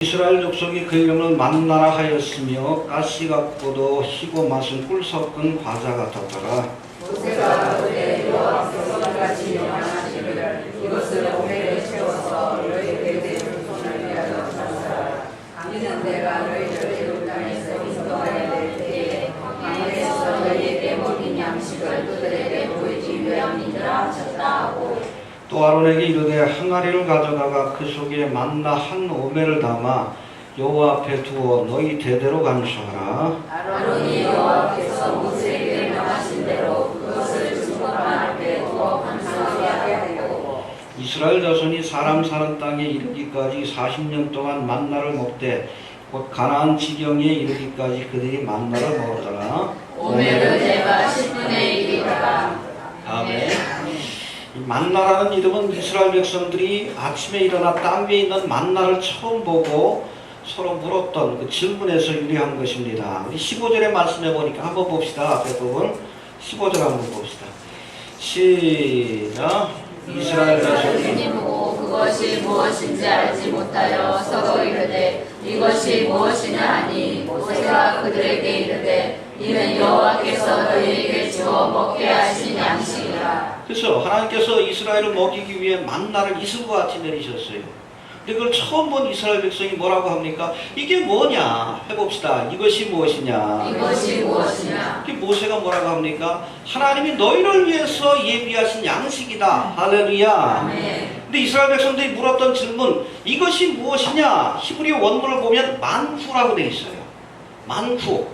이스라엘 족속이 그 이름을 만나라 하였으며 가시 같고도 희고 맛은 꿀 섞은 과자 같았더라. 모세가 그의 여호와께서 이같이 명하시기를 이것을 오매에 채워서 너희에게 내 손을 위하여 샀으라. 이는 내가 너희를 애굽 땅에서 인도하여 낼 때에 광야에서 너희에게 먹인 양식을 그들에게 보이기 위함이니라 하셨다 하고, 또 아론에게 이르되 항아리를 가져다가 그 속에 만나 한 오매를 담아 여호와 앞에 두어 너희 대대로 감수하라. 아론이 여호와께서 모세에게 명하신 대로 그것을 증거판 앞에 두어 감사하게 하고, 이스라엘 자손이 사람 사는 땅에 이르기까지 40년 동안 만나를 먹되 곧 가나안 지경에 이르기까지 그들이 만나를 먹었더라. 오매를 내가 10분의 1이더라. 아멘. 이 만나라는 이름은 이스라엘 백성들이 아침에 일어나 땅 위에 있는 만나를 처음 보고 서로 물었던 그 질문에서 유래한 것입니다. 우리 15절의 말씀해 보니까 한번 봅시다. 앞에 부분 15절 한번 봅시다. 시작. 이스라엘 자손이 보고 그것이 무엇인지 알지 못하여 서로 이르되 이것이 무엇이냐 하니, 모세가 그들에게 이르되 이는 여호와께서 너희에게 주어 먹게 하신 양식이라. 그래서 하나님께서 이스라엘을 먹이기 위해 만나를 이슬과 같이 내리셨어요. 근데 그걸 처음 본 이스라엘 백성이 뭐라고 합니까? 이게 뭐냐? 해봅시다. 이것이 무엇이냐? 이것이 무엇이냐? 이게 모세가 뭐라고 합니까? 하나님이 너희를 위해서 예비하신 양식이다. 할렐루야. 아멘. 근데 이스라엘 백성들이 물었던 질문, 이것이 무엇이냐? 히브리 원문을 보면 만후라고 되어 있어요. 만후.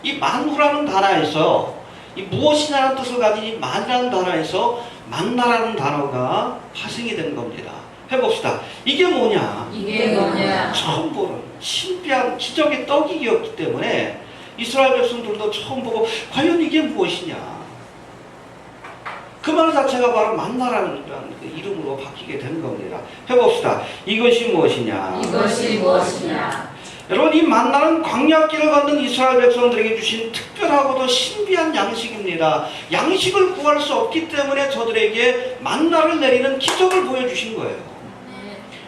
이 만후라는 단어에서 이 무엇이냐는 뜻을 가진 이 만이라는 단어에서 만나라는 단어가 파생이 된 겁니다. 해봅시다. 이게 뭐냐? 이게 뭐냐? 처음 보는 신비한 기적의 떡이었기 때문에 이스라엘 백성들도 처음 보고 과연 이게 무엇이냐? 그 말 자체가 바로 만나라는 그 이름으로 바뀌게 된 겁니다. 해봅시다. 이것이 무엇이냐? 이것이 무엇이냐? 여러분, 이 만나는 광야길을 걷는 이스라엘 백성들에게 주신 특별하고도 신비한 양식입니다. 양식을 구할 수 없기 때문에 저들에게 만나를 내리는 기적을 보여주신 거예요.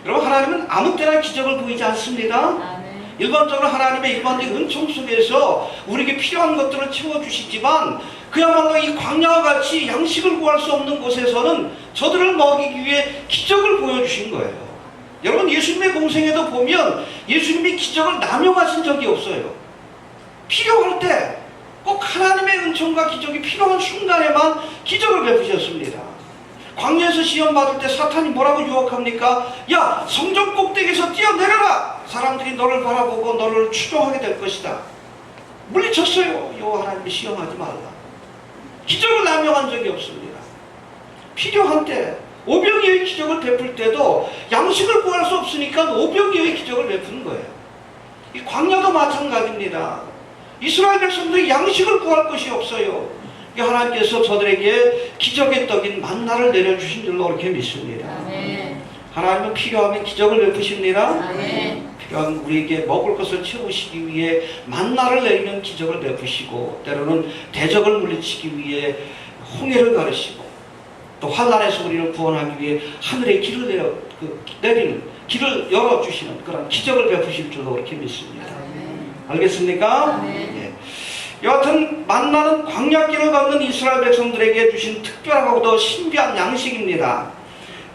여러분, 하나님은 아무 때나 기적을 보이지 않습니다. 일반적으로 하나님의 일반적인 은총 속에서 우리에게 필요한 것들을 채워주시지만 그야말로 이 광야와 같이 양식을 구할 수 없는 곳에서는 저들을 먹이기 위해 기적을 보여주신 거예요. 여러분, 예수님의 공생에도 보면 예수님이 기적을 남용하신 적이 없어요. 필요할 때 꼭 하나님의 은총과 기적이 필요한 순간에만 기적을 베푸셨습니다. 광야에서 시험 받을 때 사탄이 뭐라고 유혹합니까? 야, 성전 꼭대기에서 뛰어내려라! 사람들이 너를 바라보고 너를 추종하게 될 것이다. 물리쳤어요. 여호와 하나님이 시험하지 말라. 기적을 남용한 적이 없습니다. 필요한 때 오병이어의 기적을 베풀 때도 양식을 구할 수 없으니까 오병이어의 기적을 베푸는 거예요. 이 광야도 마찬가지입니다. 이스라엘 백성들이 양식을 구할 것이 없어요. 하나님께서 저들에게 기적의 떡인 만나를 내려주신 줄로 그렇게 믿습니다. 아멘. 하나님은 필요하면 기적을 베푸십니다. 아멘. 필요한 우리에게 먹을 것을 채우시기 위해 만나를 내리는 기적을 베푸시고, 때로는 대적을 물리치기 위해 홍해를 가르시고, 또 환난에서 우리를 구원하기 위해 하늘에 길을 내리는 길을 열어주시는 그런 기적을 베푸실 줄로 그렇게 믿습니다. 알겠습니까? 네. 여하튼 만나는 광야길을 걷는 이스라엘 백성들에게 주신 특별하고도 신비한 양식입니다.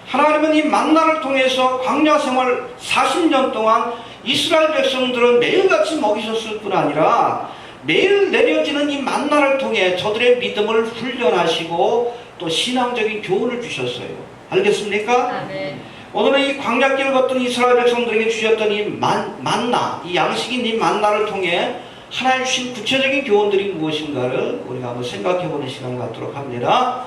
하나님은 이 만나를 통해서 광야 생활 40년 동안 이스라엘 백성들을 매일같이 먹이셨을 뿐 아니라 매일 내려지는 이 만나를 통해 저들의 믿음을 훈련하시고 또 신앙적인 교훈을 주셨어요. 알겠습니까? 아멘. 오늘은 이 광야길을 걷던 이스라엘 백성들에게 주셨던 이 만나, 이 양식인 이 만나를 통해 하나님 주신 구체적인 교훈들이 무엇인가를 우리가 한번 생각해보는 시간 갖도록 합니다.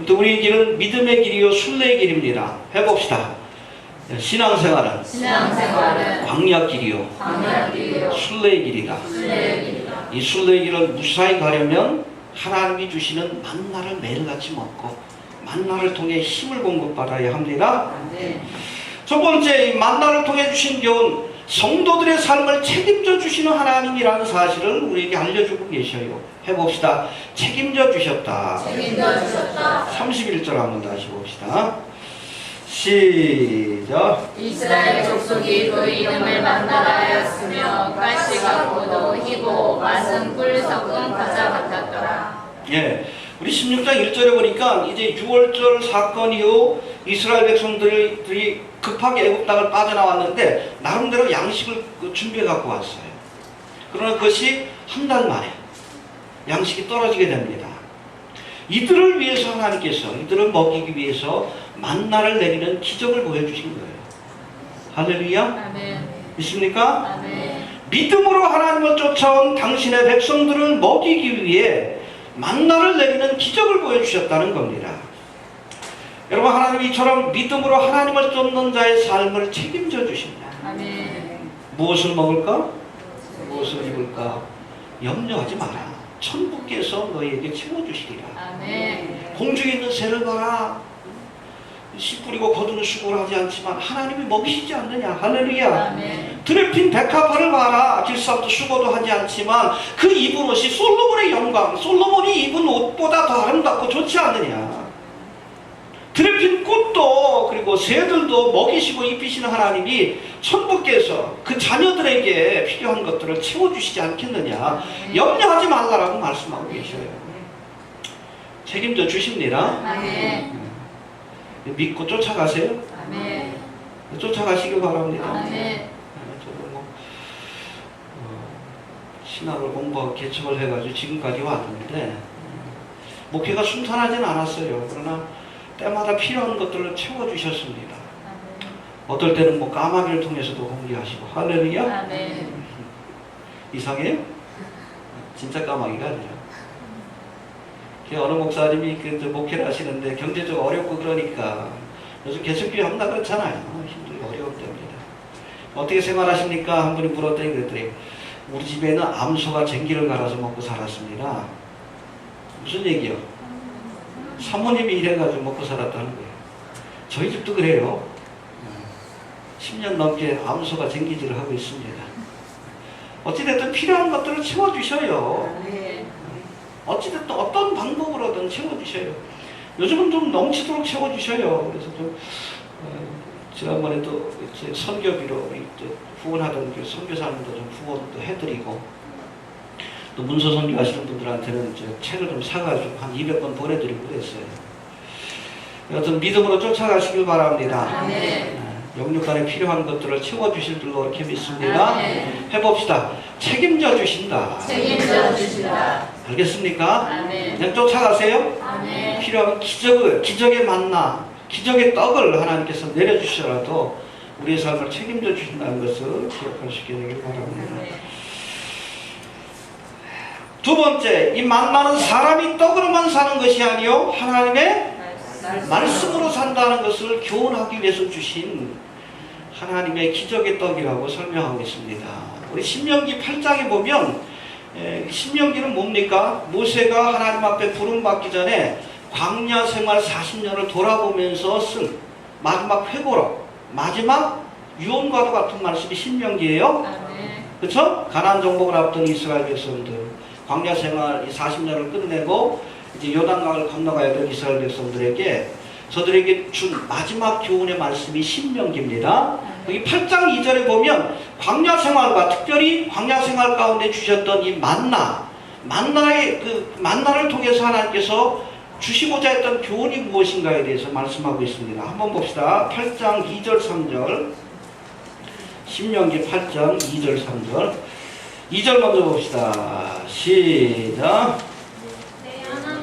또 우리의 길은 믿음의 길이요 순례의 길입니다. 해봅시다. 신앙생활은 광야길이요 순례의 길이다. 이 순례의 길을 무사히 가려면 하나님이 주시는 만나를 매일같이 먹고 만나를 통해 힘을 공급받아야 합니다. 첫 번째, 이 만나를 통해 주신 교훈, 성도들의 삶을 책임져 주시는 하나님이라는 사실을 우리에게 알려주고 계셔요. 해봅시다. 책임져 주셨다. 31절 한번 다시 봅시다. 시작. 이스라엘 족속이 그 이름을 만나라 하였으며 가시 같고도 희고 맛은 꿀 섞은 과자 같았더라. 예, 우리 16장 1절에 보니까 이제 6월절 사건 이후 이스라엘 백성들이 급하게 애굽 땅을 빠져나왔는데 나름대로 양식을 준비해 갖고 왔어요. 그러나 그것이 한 달 만에 양식이 떨어지게 됩니다. 이들을 위해서 하나님께서 이들을 먹이기 위해서 만나를 내리는 기적을 보여주신 거예요. 할렐루야. 아멘. 믿습니까? 아멘. 믿음으로 하나님을 쫓아온 당신의 백성들을 먹이기 위해 만나를 내리는 기적을 보여주셨다는 겁니다. 여러분, 하나님이 이처럼 믿음으로 하나님을 쫓는 자의 삶을 책임져 주십니다. 아멘. 무엇을 먹을까? 무엇을 입을까? 염려하지 마라. 천부께서 너희에게 채워주시리라. 아멘. 공중에 있는 새를 봐라. 씨 뿌리고 거두는 수고를 하지 않지만 하나님이 먹이시지 않느냐. 할렐루야. 아멘. 들에 핀 백합화를 봐라. 길쌈도 수고도 하지 않지만 그 입은 옷이 솔로몬의 영광, 솔로몬이 입은 옷보다 더 아름답고 좋지 않느냐. 들에 핀 꽃도 그리고 새들도 먹이시고 입히시는 하나님이 천부께서 그 자녀들에게 필요한 것들을 채워주시지 않겠느냐. 염려하지 말라라고 말씀하고 계셔요. 책임져 주십니다. 아멘. 믿고 쫓아가세요. 아멘. 쫓아가시길 바랍니다. 아멘. 저도 뭐 신학을 공부하고 개척을 해가지고 지금까지 왔는데 목회가 순탄하진 않았어요. 그러나 때마다 필요한 것들을 채워주셨습니다. 어떨 때는 뭐 까마귀를 통해서도 공개하시고. 할렐루야. 아멘. 이상해요? 진짜 까마귀가 아니라. 어느 목사님이 목회를 하시는데 경제적으로 어렵고 그러니까 요즘 개척교회 한다 그렇잖아요. 힘들고 어려웠답니다. 어떻게 생활하십니까? 한 분이 물었더니 그랬더니 우리 집에는 암소가 쟁기를 갈아서 먹고 살았습니다. 무슨 얘기요? 사모님이 이래가지고 먹고 살았다는 거예요. 저희 집도 그래요. 10년 넘게 암소가 쟁기질을 하고 있습니다. 어찌됐든 필요한 것들을 채워주셔요. 어찌됐든 어떤 방법으로든 채워주셔요. 요즘은 좀 넘치도록 채워주셔요. 그래서 좀 지난번에도 선교비로 후원하던 그 선교사님도 좀 후원도 해드리고 또 문서 선교하시는 분들한테는 책을 좀 사가지고 한 200권 보내드리고 그랬어요. 여튼 믿음으로 쫓아가시길 바랍니다. 아멘. 영육간에 필요한 것들을 채워주실 줄로 이렇게 믿습니다. 아멘. 해봅시다. 책임져 주신다. 책임져 주신다. 알겠습니까? 아멘. 그냥 쫓아가세요. 아멘. 필요한 기적의 만나, 기적의 떡을 하나님께서 내려주시더라도 우리의 삶을 책임져 주신다는 것을 기억할 수 있게 되길 바랍니다. 두 번째, 이 만나는 사람이 떡으로만 사는 것이 아니요 하나님의 말씀으로 산다는 것을 교훈하기 위해서 주신 하나님의 기적의 떡이라고 설명하고 있습니다. 우리 신명기 8장에 보면 신명기는 뭡니까? 모세가 하나님 앞에 부름받기 전에 광야 생활 40년을 돌아보면서 쓴 마지막 회고록, 마지막 유언과도 같은 말씀이 신명기예요. 그렇죠? 가나안 정복을 앞둔 이스라엘 백성들, 광야 생활 40년을 끝내고 이제 요단강을 건너가야 될 이스라엘 백성들에게 저들에게 준 마지막 교훈의 말씀이 신명기입니다. 여기 8장 2절에 보면 광야 생활과 특별히 광야 생활 가운데 주셨던 이 만나를 통해서 하나님께서 주시고자 했던 교훈이 무엇인가에 대해서 말씀하고 있습니다. 한번 봅시다. 8장 2절 3절 신명기 8장 2절 3절 2절 먼저 봅시다. 시작.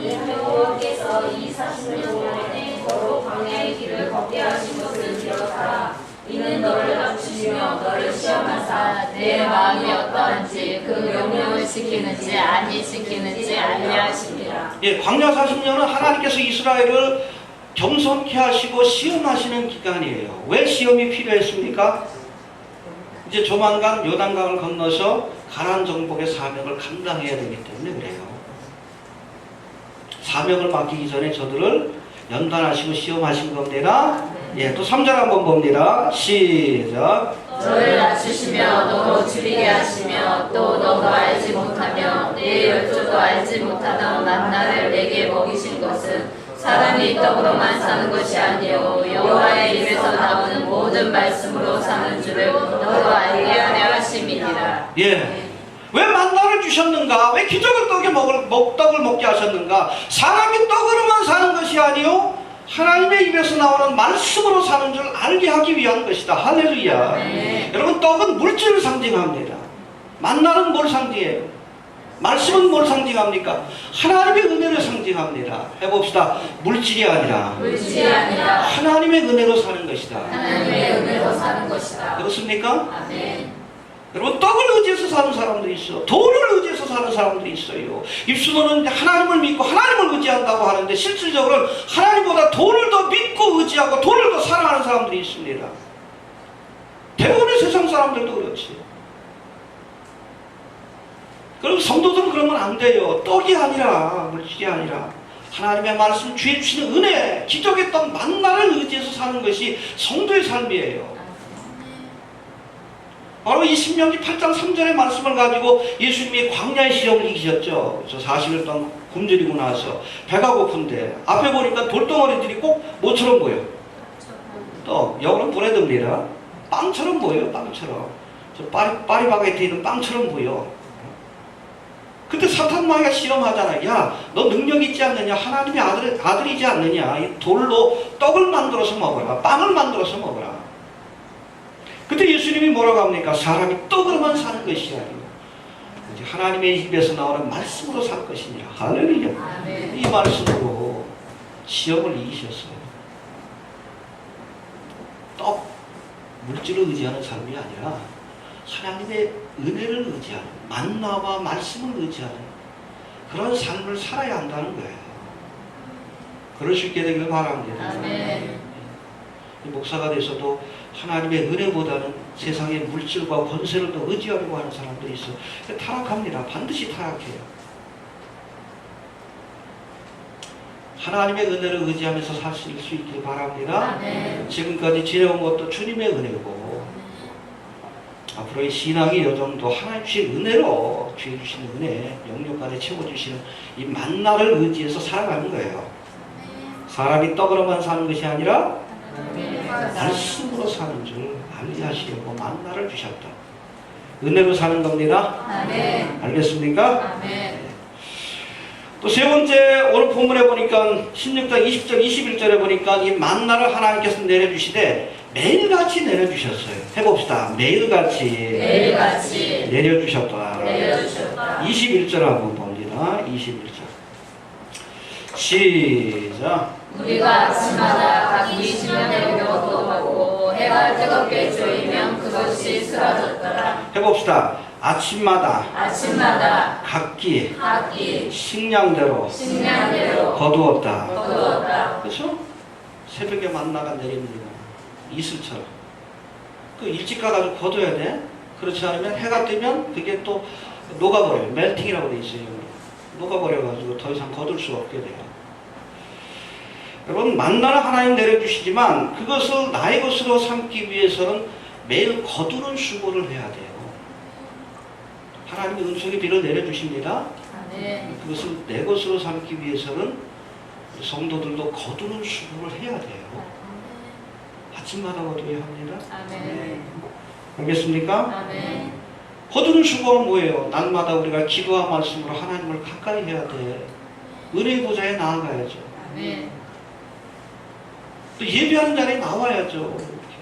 여호와께서 이 40년 동안에 너로 광야의 길을 걷게 하신 것을 기억하라. 이는 너를 낮추시며 너를 시험하사 내 마음이 어떠한지 그 명령을 지키는지 아니 지키는지 알려하시리라. 예, 광야 40년은 하나님께서 이스라엘을 겸손케 하시고 시험하시는 기간이에요. 왜 시험이 필요했습니까? 이제 조만간 요단강을 건너서 가나안 정복의 사명을 감당해야 되기 때문에 그래요. 사명을 맡기기 전에 저들을 연단하시고 시험하신 겁니다. 예, 또 3절 한번 봅니다. 시작. 너를 낮추시며 너로 줄이게 하시며 또 너가 알지 못하며 내 열조도 알지 못하던 만나를 내게 먹이신 것은 사람이 떡으로만 사는 것이 아니요 여호와의 입에서 나오는 모든 말씀으로 사는 줄을 너로 알게 하려 하심이니라. 예. 왜 만나를 주셨는가? 왜 기적을 떡을 먹게 하셨는가? 사람이 떡으로만 사는 것이 아니요 하나님의 입에서 나오는 말씀으로 사는 줄 알게 하기 위한 것이다. 할렐루야. 여러분, 떡은 물질을 상징합니다. 만나는 뭘 상징해요? 말씀은 뭘 상징합니까? 하나님의 은혜를 상징합니다. 해봅시다. 물질이 아니라 하나님의 은혜로 사는 것이다. 하나님의 은혜로 사는 것이다. 그렇습니까? 아멘. 여러분, 떡을 의지해서 사는 사람도 있어. 돈을 의지해서 사는 사람도 있어요. 입술로는 하나님을 믿고 하나님을 의지한다고 하는데 실질적으로는 하나님보다 돈을 더 믿고 의지하고 돈을 더 사랑하는 사람들이 있습니다. 대부분의 세상 사람들도 그렇지. 그럼 성도들은 그러면 안 돼요. 떡이 아니라, 물질이 아니라 하나님의 말씀, 주의 주시는 은혜, 기적의 떡 만나를 의지해서 사는 것이 성도의 삶이에요. 바로 이 신명기 8장 3절의 말씀을 가지고 예수님이 광야의 시험을 이기셨죠. 그래서 40일 동안 굶주리고 나서 배가 고픈데 앞에 보니까 돌덩어리들이 꼭 뭐처럼 보여? 떡. 여기는 브레드입니다. 빵처럼 보여요. 빵처럼. 저 파리바게트에 있는 빵처럼 보여. 그때 사탄 마귀가 시험하잖아. 야, 너 능력 있지 않느냐? 하나님의 아들이지 않느냐? 이 돌로 떡을 만들어서 먹어라. 빵을 만들어서 먹어라. 그때 예수님이 뭐라고 합니까? 사람이 떡으로만 사는 것이 아니고 하나님의 입에서 나오는 말씀으로 살 것이니라. 할렐루야. 아멘. 이 말씀으로 시험을 이기셨어요. 떡, 물질을 의지하는 삶이 아니라 하나님의 은혜를 의지하는, 만나와 말씀을 의지하는 그런 삶을 살아야 한다는 거예요. 그럴 수 있게 되기를 바랍니다. 아멘. 목사가 돼서도 하나님의 은혜보다는 세상의 물질과 권세를 더 의지하려고 하는 사람들이 있어. 타락합니다. 반드시 타락해요. 하나님의 은혜를 의지하면서 사실 수 있길 바랍니다. 아멘. 지금까지 지내온 것도 주님의 은혜고 앞으로의 신앙의 여정도 하나님 주의 은혜로 주의 주시는 은혜, 영육간에 채워주시는 이 만나를 의지해서 살아가는 거예요. 사람이 떡으로만 사는 것이 아니라 말씀으로 사는 줄 알게 하시려고 만나를 주셨다. 은혜로 사는 겁니다. 아멘. 알겠습니까? 아멘. 또 세 번째, 오늘 본문에 보니까 16장 20절 21절에 보니까 이 만나를 하나님께서 내려주시되 매일같이 내려주셨어요. 해봅시다. 매일같이 내려주셨다. 21절 한번 봅니다. 21절 시작. 우리가 아침마다 각 20년의 묘도 먹고 해가 뜨겁게 조이면 그것이 쓰러졌더라. 해봅시다. 아침마다 각기 식량대로 거두었다. 그렇죠? 새벽에 만나가 내립니다. 이슬처럼. 그 일찍 가가지고 거둬야 돼. 그렇지 않으면 해가 뜨면 그게 또 녹아버려요. 멜팅이라고 돼 있어요. 녹아버려가지고 더 이상 거둘 수가 없게 돼요. 여러분, 만나를 하나님 내려주시지만 그것을 나의 것으로 삼기 위해서는 매일 거두는 수고를 해야 돼요. 하나님의 은총의 비를 내려주십니다. 그것을 내 것으로 삼기 위해서는 성도들도 거두는 수고를 해야 돼요. 아침마다 거두어야 합니다. 아멘. 알겠습니까? 아멘. 거두는 수고는 뭐예요? 날마다 우리가 기도와 말씀으로 하나님을 가까이 해야 돼. 은혜의 보좌에 나아가야죠. 아멘. 또 예배하는 자리에 나와야죠. 이렇게.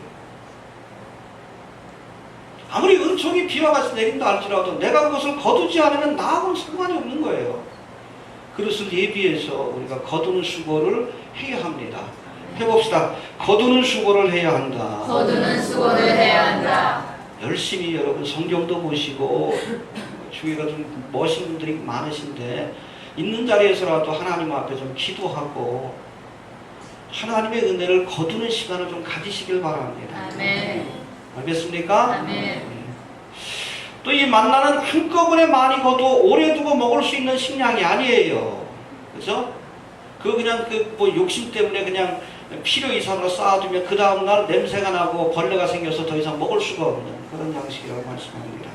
아무리 은총이 비와 같이 내린다 할지라도 내가 그것을 거두지 않으면 나하고는 상관이 없는 거예요. 그것을 예비해서 우리가 거두는 수고를 해야 합니다. 해봅시다. 거두는 수고를 해야 한다. 열심히 여러분 성경도 보시고 주위가 좀 멋진 분들이 많으신데 있는 자리에서라도 하나님 앞에 좀 기도하고 하나님의 은혜를 거두는 시간을 좀 가지시길 바랍니다. 아멘. 알겠습니까? 아멘. 또 이 만나는 한꺼번에 많이 거두어 오래 두고 먹을 수 있는 식량이 아니에요. 그죠? 그냥 뭐 욕심 때문에 그냥 필요 이상으로 쌓아두면 그 다음날 냄새가 나고 벌레가 생겨서 더 이상 먹을 수가 없는 그런 양식이라고 말씀합니다.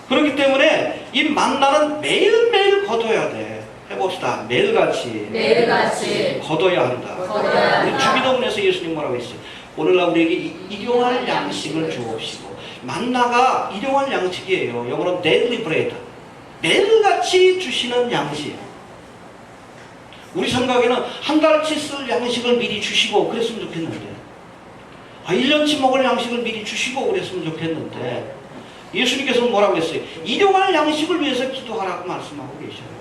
그렇기 때문에 이 만나는 매일매일 거둬야 돼. 해봅시다. 매일같이 매일같이 거둬야 한다. 거둬야 우리 한다. 주기도문에서 예수님 뭐라고 했어요? 오늘날 우리에게 일용할 양식을 주옵시고. 만나가 일용할 양식이에요. 영어로 daily bread. 매일같이 주시는 양식. 우리 생각에는 한 달치 쓸 양식을 미리 주시고 그랬으면 좋겠는데, 1년치 먹을 양식을 미리 주시고 그랬으면 좋겠는데, 예수님께서는 뭐라고 했어요? 일용할 양식을 위해서 기도하라고 말씀하고 계셔요.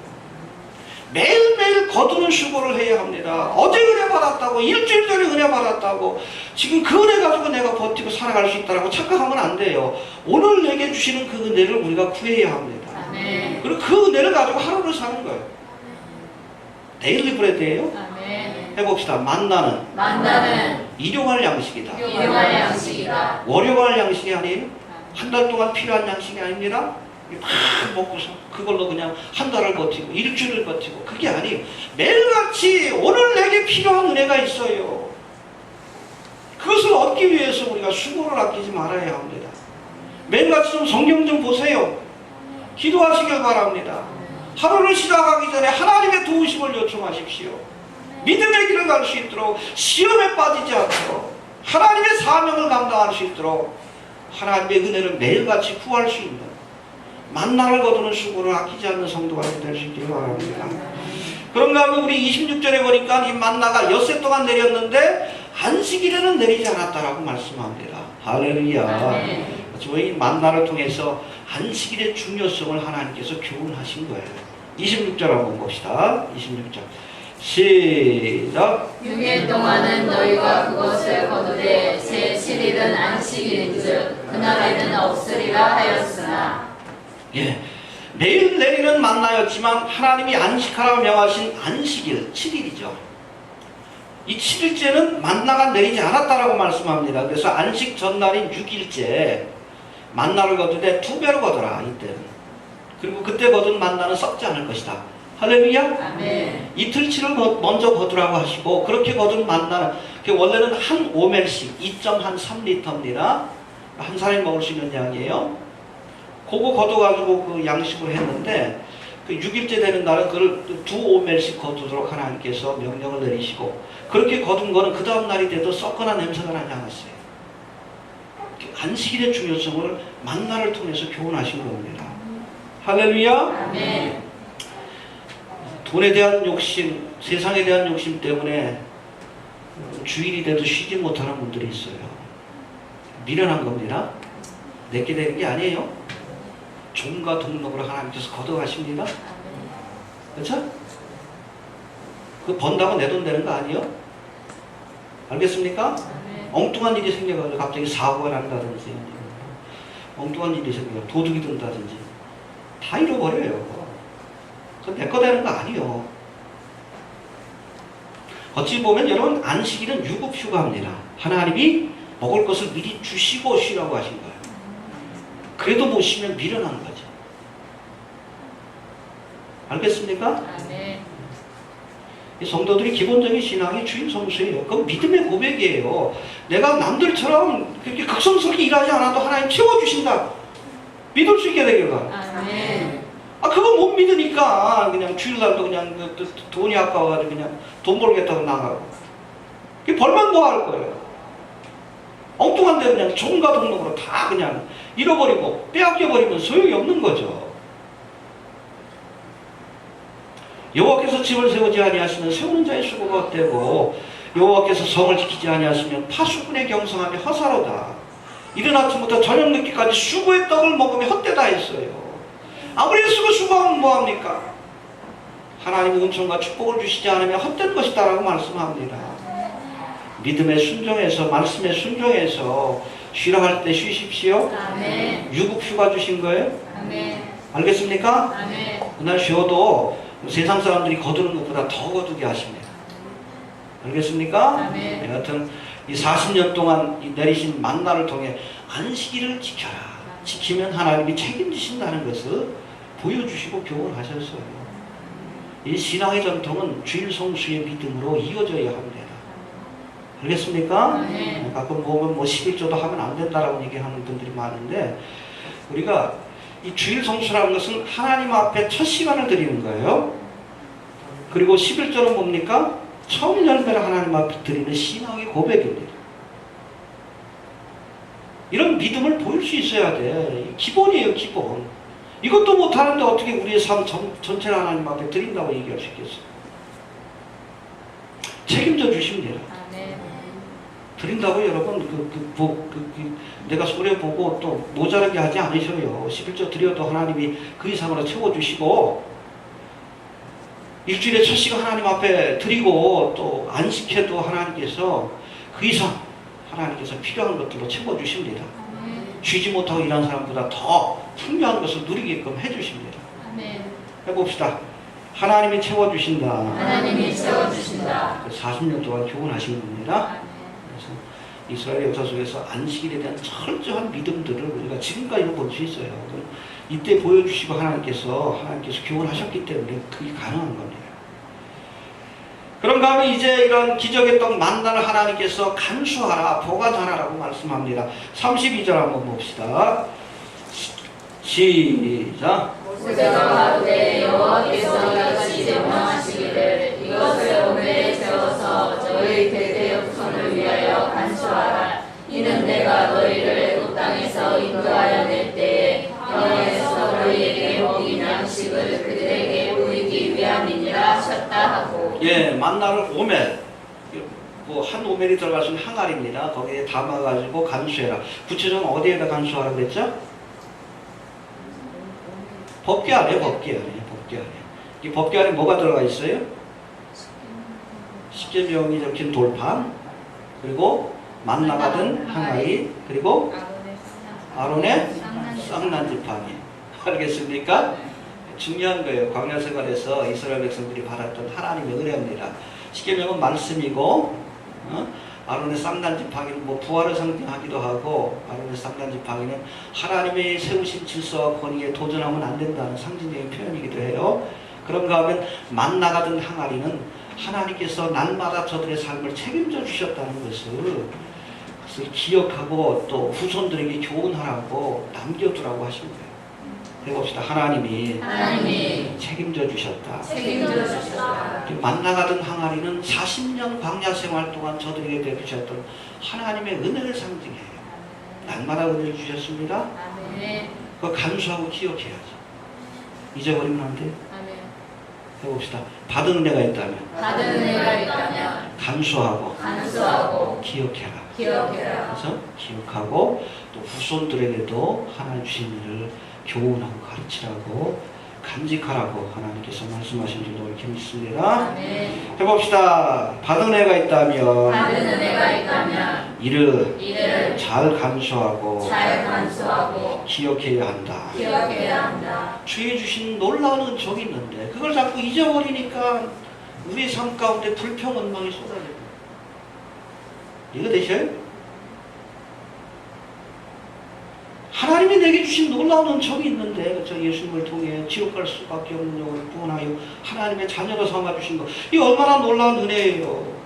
매일매일 거두는 수고를 해야 합니다. 어제 은혜 받았다고, 일주일 전에 은혜 받았다고, 지금 그 은혜 가지고 내가 버티고 살아갈 수 있다고 착각하면 안 돼요. 오늘 내게 주시는 그 은혜를 우리가 구해야 합니다. 아멘. 그리고 그 은혜를 가지고 하루를 사는 거예요. 데일리 브레드예요. 아멘. 해봅시다. 만나는 일용할 양식이다. 일용할 양식이다. 월용할 양식이 아니에요. 한 달 동안 필요한 양식이 아닙니다. 막 먹고서 그걸로 그냥 한 달을 버티고 일주일을 버티고, 그게 아니에요. 매일같이 오늘 내게 필요한 은혜가 있어요. 그것을 얻기 위해서 우리가 수고를 아끼지 말아야 합니다. 매일같이 좀 성경 좀 보세요. 기도하시길 바랍니다. 하루를 시작하기 전에 하나님의 도우심을 요청하십시오. 믿음의 길을 갈 수 있도록, 시험에 빠지지 않도록, 하나님의 사명을 감당할 수 있도록 하나님의 은혜를 매일같이 구할 수 있는, 만나를 거두는 수고를 아끼지 않는 성도가 될 수 있기를 바랍니다. 그런가 하면 우리 26절에 보니까 이 만나가 엿새 동안 내렸는데 안식일에는 내리지 않았다라고 말씀합니다. 할렐루야. 저희 만나를 통해서 안식일의 중요성을 하나님께서 교훈하신 거예요. 26절 한번 봅시다. 26절 시작. 6일 동안은 너희가 그것을 거두되 제 7일은 안식일인즉 그날에는 없으리라 하였으나. 예, 매일 내리는 만나였지만 하나님이 안식하라고 명하신 안식일 7일이죠. 이 7일째는 만나가 내리지 않았다라고 말씀합니다. 그래서 안식 전날인 6일째 만나를 거두되 2배로 거두라, 이때는. 그리고 그때 거둔 만나는 썩지 않을 것이다. 할렐루야. 아멘. 이틀치를 먼저 거두라고 하시고, 그렇게 거둔 만나는 원래는 한 오멜씩 2.3리터입니다. 한 사람이 먹을 수 있는 양이에요. 그거 거둬가지고 그 양식으로 했는데, 그 6일째 되는 날은 그걸 2오멜씩 거두도록 하나님께서 명령을 내리시고, 그렇게 거둔 거는 그 다음 날이 돼도 썩거나 냄새가 나지 않았어요. 안식일의 중요성을 만나를 통해서 교훈하신 겁니다. 할렐루야. 아멘. 돈에 대한 욕심, 세상에 대한 욕심 때문에 주일이 돼도 쉬지 못하는 분들이 있어요. 미련한 겁니다. 내게 되는 게 아니에요. 종과 동력으로 하나님께서 걷어가십니다. 그렇죠? 그 번다고 내 돈 되는 거 아니에요? 알겠습니까? 엉뚱한 일이 생겨가지고 갑자기 사고가 난다든지, 엉뚱한 일이 생겨서 도둑이 든다든지 다 잃어버려요. 그건 내 거 되는 거 아니에요. 어찌 보면 여러분, 안식일은 유급휴가입니다. 하나님이 먹을 것을 미리 주시고 쉬라고 하신 거예요. 그래도 못 쉬면 미련한 거죠. 알겠습니까? 아멘. 이 성도들이 기본적인 신앙이 주일 성수예요. 그건 믿음의 고백이에요. 내가 남들처럼 그렇게 극성스럽게 일하지 않아도 하나님 채워주신다. 믿을 수 있게 되길 바랍니다. 아멘. 그거 못 믿으니까 그냥 주일날도 그냥 돈이 아까워가지고 그냥 돈 벌겠다고 나가고, 벌면 뭐 할 거예요? 엉뚱한 데 그냥 종과 동력으로 다 그냥 잃어버리고 빼앗겨버리면 소용이 없는 거죠. 여호와께서 집을 세우지 아니하시면 세우는 자의 수고가 헛되고, 여호와께서 성을 지키지 아니하시면 파수꾼의 경성함이 허사로다. 이른 아침부터 저녁 늦게까지 수고의 떡을 먹으면 헛되다 했어요. 아무리 쓰고 수고하면 뭐합니까? 하나님의 은총과 축복을 주시지 않으면 헛된 것이다 라고 말씀합니다. 믿음에 순종해서, 말씀에 순종해서 쉬라 할 때 쉬십시오. 아멘. 유급휴가 주신 거예요. 아멘. 알겠습니까? 아멘. 그날 쉬어도 세상 사람들이 거두는 것보다 더 거두게 하십니다. 알겠습니까? 아멘. 여하튼 이 40년 동안 이 내리신 만나를 통해 안식일을 지켜라. 지키면 하나님이 책임지신다는 것을 보여주시고 교훈하셨어요. 이 신앙의 전통은 주일 성수의 믿음으로 이어져야 합니다. 알겠습니까? 네. 가끔 보면 11조도 하면 안 된다라고 얘기하는 분들이 많은데, 우리가 이 주일 성수라는 것은 하나님 앞에 첫 시간을 드리는 거예요. 그리고 11절은 뭡니까? 처음 열매를 하나님 앞에 드리는 신앙의 고백입니다. 이런 믿음을 보일 수 있어야 돼. 기본이에요, 기본. 이것도 못하는데 어떻게 우리의 삶 전체를 하나님 앞에 드린다고 얘기할 수 있겠어요? 책임져 주십니다. 드린다고 여러분 내가 소리 보고 또 모자라게 하지 않으셔요. 11조 드려도 하나님이 그 이상으로 채워주시고 일주일에 첫 시간 하나님 앞에 드리고 또 안식해도 하나님께서 그 이상 하나님께서 필요한 것들로 채워주십니다. 쉬지 못하고 일하는 사람보다 더 풍요한 것을 누리게끔 해주십니다. 해봅시다. 하나님이 채워주신다. 하나님이 채워주신다. 40년 동안 교훈하신 겁니다. 그래서 이스라엘 역사 속에서 안식일에 대한 철저한 믿음들을 우리가 지금까지도 볼 수 있어요. 이때 보여주시고 하나님께서 교훈하셨기 때문에 그게 가능한 겁니다. 그런가 하면 이제 이런 기적의 떡 만나를 하나님께서 간수하라, 보관하라라고 말씀합니다. 32절 한번 봅시다. 시작. 모세가 가로되 여호와께서 이같이 명하시기를 이것을 오늘에 채워서 저희 대대 후손을 위하여 간수하라. 이는 내가 너희를 애굽 땅에서 인도하여 낼 때에 여호와께서 너희에게 먹인 양식을 그들에게 보이기 위함이니라 하셨다 하고. 예, 만나를 오멜, 한 오멜이 들어갈 수 있는 항아리입니다. 거기에 담아가지고 간수해라. 구체적으로 어디에다 간수하라 그랬죠? 법궤 안에. 이 법궤 안에 뭐가 들어가 있어요? 십계명이 적힌 돌판, 그리고 만나가 든 항아리, 그리고 아론의 쌍난지팡이. 알겠습니까? 중요한 거예요. 광야 생활에서 이스라엘 백성들이 받았던 하나님의 은혜입니다. 십계명은 말씀이고, 아론의 쌍난지팡이는 부활을 상징하기도 하고, 아론의 쌍난지팡이는 하나님의 세우신 질서와 권위에 도전하면 안 된다는 상징적인 표현이기도 해요. 그런가 하면 만나가 든 항아리는 하나님께서 날마다 저들의 삶을 책임져 주셨다는 것을 기억하고 또 후손들에게 교훈하라고 남겨두라고 하신 거예요. 해봅시다. 하나님이 책임져 주셨다. 만나가 든 항아리는 40년 광야 생활 동안 저들에게 베푸셨던 하나님의 은혜를 상징해요. 날마다 은혜를 주셨습니다. 그거 간수하고 기억해야죠. 잊어버리면 안 돼요. 해봅시다. 받은 은혜가 있다면 간수하고 기억해라. 그래서 기억하고 또 후손들에게도 하나님 주신 일을 교훈하고 가르치라고 간직하라고 하나님께서 말씀하신 줄로 이렇게 믿습니다. 해봅시다. 받은 은혜가 있다면 이를 잘 간수하고 기억해야 한다. 주의 주신 놀라운 은총이 있는데 그걸 자꾸 잊어버리니까 우리 삶 가운데 불평원망이 쏟아집니다. 이거 되셔요? 하나님이 내게 주신 놀라운 은총이 있는데 저 예수님을 통해 지옥 갈 수밖에 없는 영혼을 구원하여 하나님의 자녀로 삼아주신 것, 이 얼마나 놀라운 은혜예요.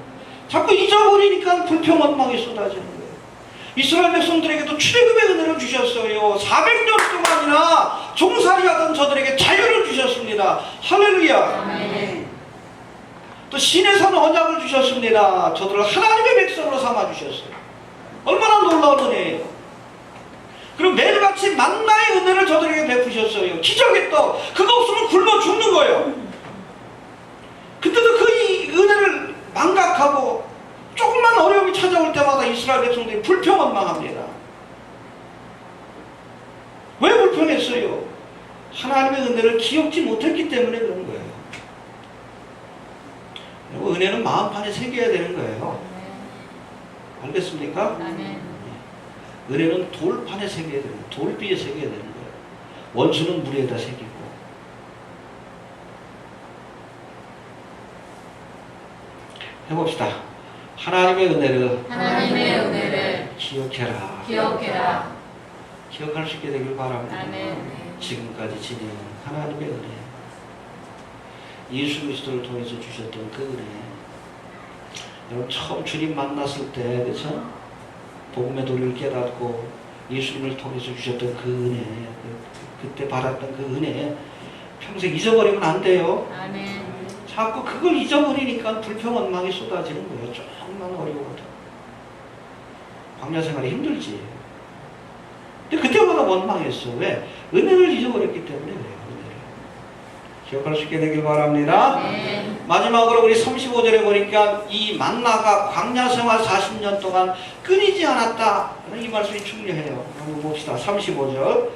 자꾸 잊어버리니까 불평원망이 쏟아지는 거예요. 이스라엘 백성들에게도 출애굽의 은혜를 주셨어요. 400년 동안이나 종살이하던 저들에게 자유를 주셨습니다. 할렐루야. 또 신의 산 언약을 주셨습니다. 저들을 하나님의 백성으로 삼아주셨어요. 얼마나 놀라운 은혜예요. 그리고 매일같이 만나의 은혜를 저들에게 베푸셨어요. 기적의 떡, 그거 없으면 굶어 죽는 거예요. 그때도 그 은혜를 망각하고 조금만 어려움이 찾아올 때마다 이스라엘 백성들이 불평원망합니다. 왜 불평했어요? 하나님의 은혜를 기억지 못했기 때문에 그런 거예요. 은혜는 마음판에 새겨야 되는 거예요. 알겠습니까? 은혜는 돌판에 새겨야 되는 거예요. 돌비에 새겨야 되는 거예요. 원수는 물에다 새기고. 해봅시다. 하나님의 은혜를 기억해라. 기억할 수 있게 되길 바랍니다. 지금까지 지내온 하나님의 은혜, 예수 그리스도를 통해서 주셨던 그 은혜. 여러분 처음 주님 만났을 때, 그렇죠? 복음의 도리를 깨닫고 예수님을 통해서 주셨던 그 은혜, 그때 받았던 그 은혜 평생 잊어버리면 안 돼요. 자꾸 그걸 잊어버리니까 불평원망이 쏟아지는 거예요. 조금만 어려워도. 광야 생활이 힘들지. 근데 그때마다 원망했어. 왜? 은혜를 잊어버렸기 때문에 그래요. 은혜를. 기억할 수 있게 되길 바랍니다. 네. 마지막으로 우리 35절에 보니까 이 만나가 광야 생활 40년 동안 끊이지 않았다. 이 말씀이 중요해요. 한번 봅시다. 35절.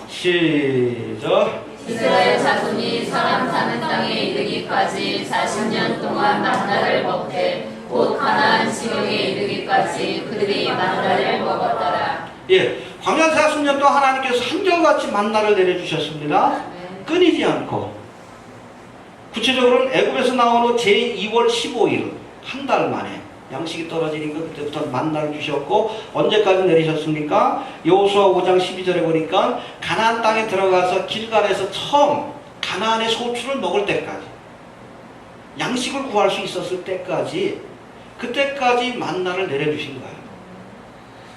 시작. 이스라엘 자손이 사람 사는 땅에 이르기까지 40년 동안 만나를 먹되 곧 가나안 지경에 이르기까지 그들이 만나를 먹었더라. 예, 광야 40년 동안 하나님께서 한결같이 만나를 내려주셨습니다. 끊이지 않고. 구체적으로는 애굽에서 나온 후 제2월 15일 한 달 만에 양식이 떨어지니까 그때부터 만나를 주셨고, 언제까지 내리셨습니까? 여호수아 5장 12절에 보니까 가나안 땅에 들어가서 길갈에서 처음 가나안의 소출을 먹을 때까지, 양식을 구할 수 있었을 때까지, 그때까지 만나를 내려주신 거예요.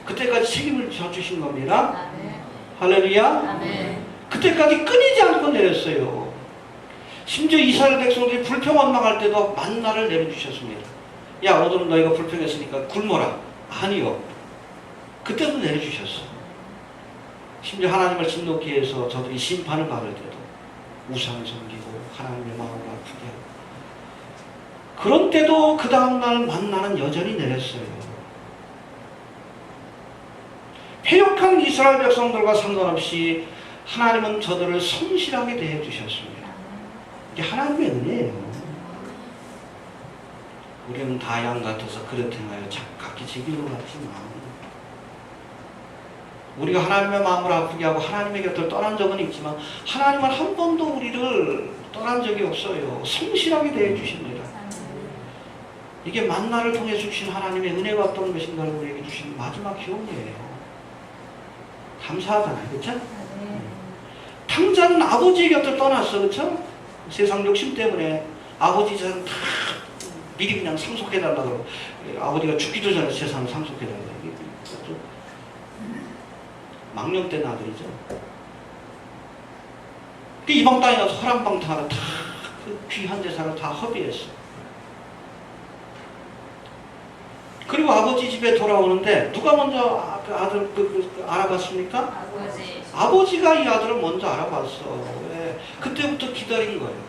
그때까지 책임을 져주신 겁니다. 할렐루야. 아멘. 그때까지 끊이지 않고 내렸어요. 심지어 이스라엘 백성들이 불평원망할 때도 만나를 내려주셨습니다. 야, 오늘은 너희가 불평했으니까 굶어라. 아니요. 그때도 내려주셨어. 심지어 하나님을 진노케 해서 저들이 심판을 받을 때도 우상을 섬기고 하나님의 마음을 아프게 하고, 그런 때도 그 다음날 만나는 여전히 내렸어요. 패역한 이스라엘 백성들과 상관없이 하나님은 저들을 성실하게 대해주셨습니다. 이게 하나님의 은혜예요. 우리는 다 양 같아서 그릇 행하여 각기 제 길로 갔지만, 우리가 하나님의 마음을 아프게 하고 하나님의 곁을 떠난 적은 있지만 하나님은 한 번도 우리를 떠난 적이 없어요. 성실하게 대해주십니다. 이게 만나를 통해 주신 하나님의 은혜가 어떤 것인가를 우리에게 주신 마지막 기원이에요. 감사하잖아요. 그렇죠? 탕자는 아버지의 곁을 떠났어. 그렇죠? 세상 욕심 때문에 아버지 재산 다 미리 그냥 상속해달라고, 아버지가 죽기도 전에 세상을 상속해달라고. 망령된 아들이죠. 그 이방 땅에 가서 허랑방탕하러 다 그 귀한 재산을 다 허비했어. 그리고 아버지 집에 돌아오는데 누가 먼저 그 아들 알아봤습니까? 아버지. 아버지가 이 아들을 먼저 알아봤어. 왜? 그때부터 기다린 거예요.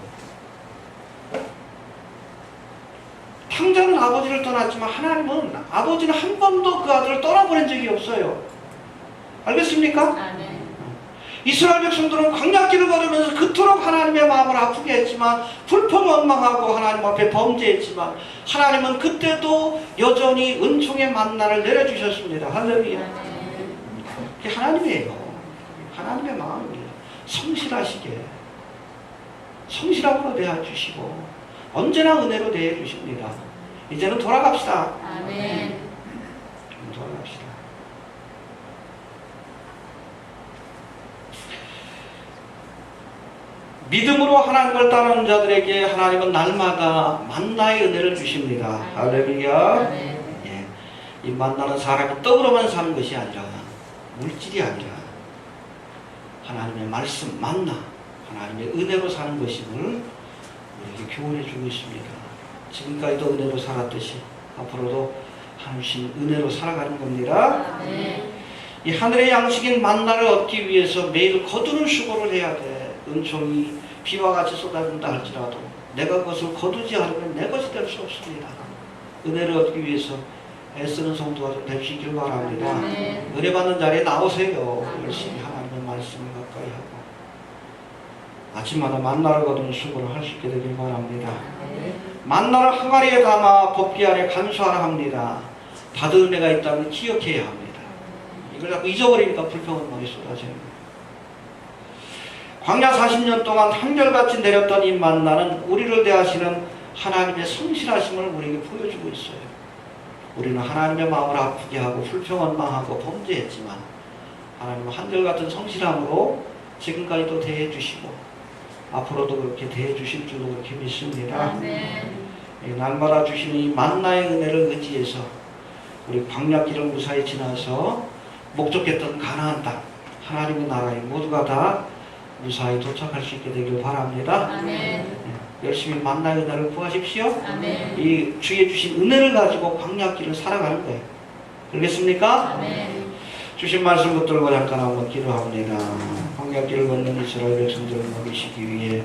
탕자는 아버지를 떠났지만 하나님은, 아버지는 한 번도 그 아들을 떠나보낸 적이 없어요. 알겠습니까? 아멘. 이스라엘 백성들은 광야길을 걸으면서 그토록 하나님의 마음을 아프게 했지만, 불평원망하고 하나님 앞에 범죄했지만, 하나님은 그때도 여전히 은총의 만나를 내려주셨습니다. 할렐루야. 그게 하나님이에요. 하나님의 마음이에요. 성실하시게, 성실함으로 대해주시고 언제나 은혜로 대해주십니다. 이제는 돌아갑시다. 아멘. 돌아갑시다. 믿음으로 하나님을 따르는 자들에게 하나님은 날마다 만나의 은혜를 주십니다. 할렐루야. 예. 이 만나는 사람이 떡으로만 사는 것이 아니라, 물질이 아니라 하나님의 말씀, 만나, 하나님의 은혜로 사는 것임을 우리에게 교훈해 주고 있습니다. 지금까지도 은혜로 살았듯이 앞으로도 하나님 주신 은혜로 살아가는 겁니다. 이 하늘의 양식인 만나를 얻기 위해서 매일 거두는 수고를 해야 돼. 은총이 비와 같이 쏟아진다 할지라도 내가 그것을 거두지 않으면 내 것이 될 수 없습니다. 은혜를 얻기 위해서 애쓰는 성도가 좀 되시길 바랍니다. 은혜 받는 자리에 나오세요. 열심히 하나님의 말씀을 가까이 하고 아침마다 만나를 거두는 수고를 할 수 있게 되길 바랍니다. 만나를 항아리에 담아 법기 안에 간수하라 합니다. 받은 은혜가 있다면 기억해야 합니다. 이걸 자꾸 잊어버리니까 불평원망이 쏟아지는 거예요. 광야 40년 동안 한결같이 내렸던 이 만나는 우리를 대하시는 하나님의 성실하심을 우리에게 보여주고 있어요. 우리는 하나님의 마음을 아프게 하고 불평원망하고 범죄했지만 하나님은 한결같은 성실함으로 지금까지도 대해주시고 앞으로도 그렇게 대해주실 줄로 그렇게 믿습니다. 날마다 주시는 이 만나의 은혜를 의지해서 우리 광야길을 무사히 지나서 목적했던 가나안 땅, 하나님의 나라에 모두가 다 무사히 도착할 수 있게 되길 바랍니다. 아멘. 열심히 만나의 은혜를 구하십시오. 아멘. 이 주의 주신 은혜를 가지고 광야길을 살아가는 거예요. 그러겠습니까? 아멘. 주신 말씀 붙들고 잠깐 한번 기도합니다. 광야길을 걷는 이스라엘 백성들을 먹이시기 위해